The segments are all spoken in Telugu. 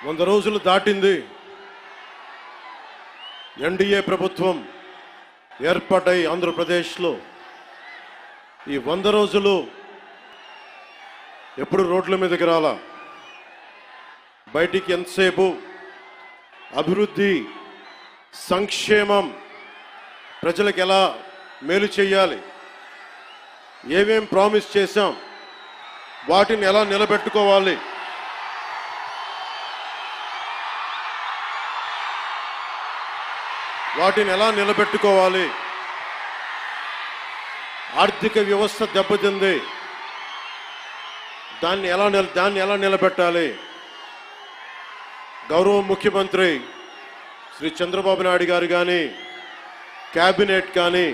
100 రోజులు దాటింది. ఎన్డీఏ ప్రభుత్వం ఏర్పాటై ఆంధ్రప్రదేశ్లో ఈ 100 రోజులు ఎప్పుడు రోడ్ల మీదకి రాలా. బయటికి ఎంతసేపు అభివృద్ధి, సంక్షేమం, ప్రజలకు ఎలా మేలు చేయాలి, ఏమేం ప్రామిస్ చేశాం, వాటిని ఎలా నిలబెట్టుకోవాలి, ఆర్థిక వ్యవస్థ దెబ్బతింది, దాన్ని ఎలా నిలబెట్టాలి. గౌరవ ముఖ్యమంత్రి శ్రీ చంద్రబాబు నాయుడు గారు కానీ, క్యాబినెట్ కానీ,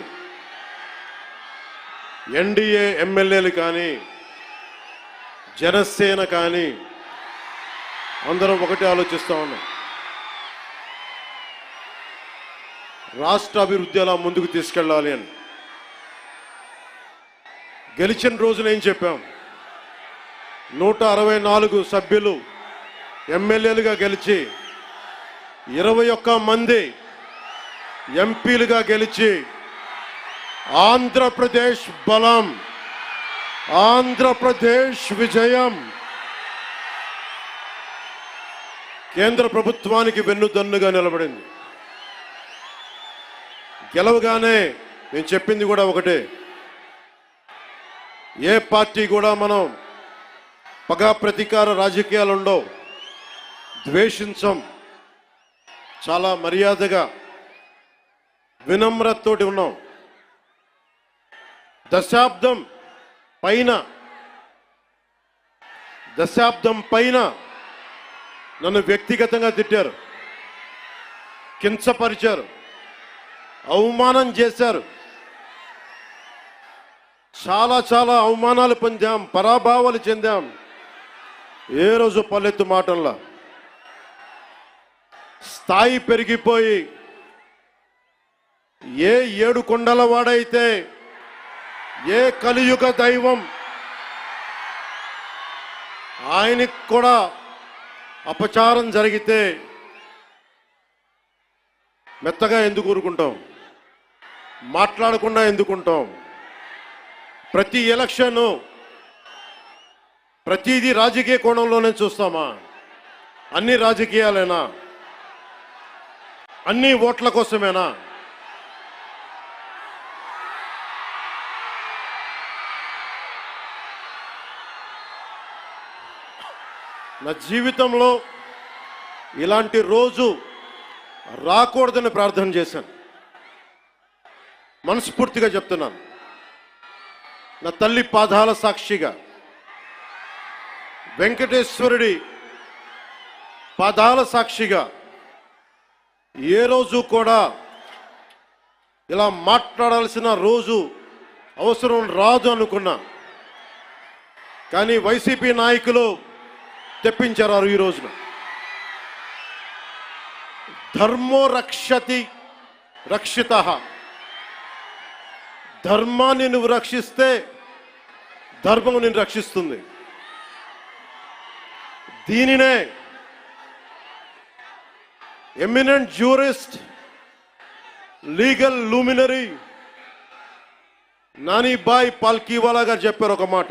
ఎన్డీఏ ఎమ్మెల్యేలు కానీ, జనసేన కానీ అందరం ఒకటే ఆలోచిస్తూ ఉన్నాం. రాష్ట్ర అభివృద్ధి ఎలా ముందుకు తీసుకెళ్ళాలి అని. గెలిచిన రోజున ఏం చెప్పాం? 164 సభ్యులు ఎమ్మెల్యేలుగా గెలిచి 21 మంది ఎంపీలుగా గెలిచి ఆంధ్రప్రదేశ్ బలం, ఆంధ్రప్రదేశ్ విజయం, కేంద్ర ప్రభుత్వానికి వెన్నుదన్నుగా నిలబడింది. గెలవగానే నేను చెప్పింది కూడా ఒకటే, ఏ పార్టీ కూడా మనం పగా ప్రతీకార రాజకీయాలు ఉండవు, ద్వేషించం, చాలా మర్యాదగా వినమ్రతతోటి ఉన్నాం. దశాబ్దం పైన నన్ను వ్యక్తిగతంగా తిట్టారు, కించపరిచారు, అవమానం చేశారు. చాలా అవమానాలు పొందాం, పరాభావాలు చెందాం. ఏ రోజు పల్లెత్తు మాటల్లా స్థాయి పెరిగిపోయి ఏ 7 కొండల వాడైతే, ఏ కలియుగ దైవం ఆయనకి కూడా అపచారం జరిగితే మెత్తగా ఎందుకు ఊరుకుంటాం? మాట్లాడకుండా ఎందుకుంటాం? ప్రతి ఎలక్షన్ ప్రతిదీ రాజకీయ కోణంలోనే చూస్తామా? అన్ని రాజకీయాలేనా? అన్ని ఓట్ల కోసమేనా? నా జీవితంలో ఇలాంటి రోజు రాకూడదని ప్రార్థన చేశాను. మనస్ఫూర్తిగా చెప్తున్నాను. నా తల్లి పాదాల సాక్షిగా, వెంకటేశ్వరుడి పాదాల సాక్షిగా ఏ రోజు కూడా ఇలా మాట్లాడాల్సిన రోజు అవసరం రాదు అనుకున్నా. కానీ వైసీపీ నాయకులు తెప్పించారు ఈ రోజున. ధర్మో రక్షతి రక్షితః. ధర్మాన్ని నువ్వు రక్షిస్తే ధర్మం నిన్ను రక్షిస్తుంది. దీనినే eminent jurist, legal luminary Nanibhai Palkhivala గారు చెప్పారు ఒక మాట.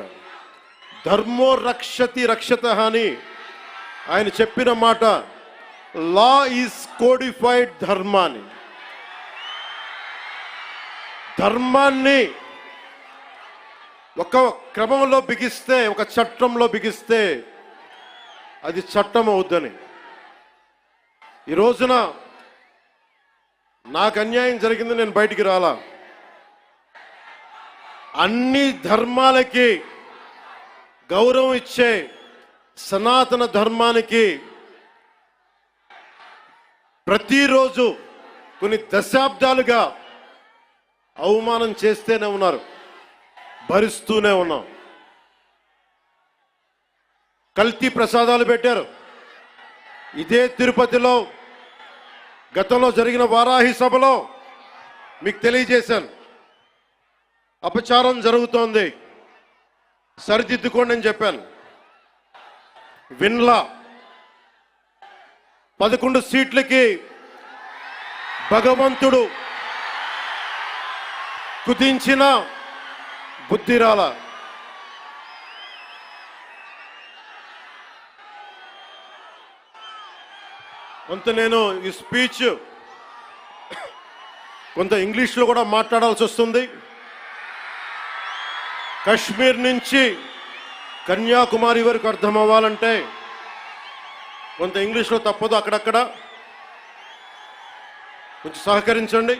ధర్మో రక్షతి రక్షితః అని ఆయన చెప్పిన మాట. లా ఈజ్ కోడిఫైడ్ ధర్మాన్ని. ధర్మాన్ని ఒక క్రమంలో బిగిస్తే, ఒక చట్టంలో బిగిస్తే అది చట్టం అవుద్దని. ఈ రోజున నాకు అన్యాయం జరిగింది, నేను బయటికి రాలా. అన్ని ధర్మాలకి గౌరవం ఇచ్చే సనాతన ధర్మానికి ప్రతిరోజు కొన్ని దశాబ్దాలుగా అవమానం చేస్తూనే ఉన్నారు, భరిస్తూనే ఉన్నాం. కల్తీ ప్రసాదాలు పెట్టారు. ఇదే తిరుపతిలో గతంలో జరిగిన వారాహి సభలో మీకు తెలియజేశాను. అపచారం జరుగుతోంది, సరిదిద్దుకోండి అని చెప్పాను. విన్లా. 11 సీట్లకి భగవంతుడు కుదించిన బుద్ధిరాల. కొంత నేను ఈ స్పీచ్ కొంత ఇంగ్లీష్లో కూడా మాట్లాడాల్సి వస్తుంది. కశ్మీర్ నుంచి కన్యాకుమారి వరకు అర్థం అవ్వాలంటే కొంత ఇంగ్లీష్లో తప్పదు, అక్కడక్కడ కొంచెం సహకరించండి.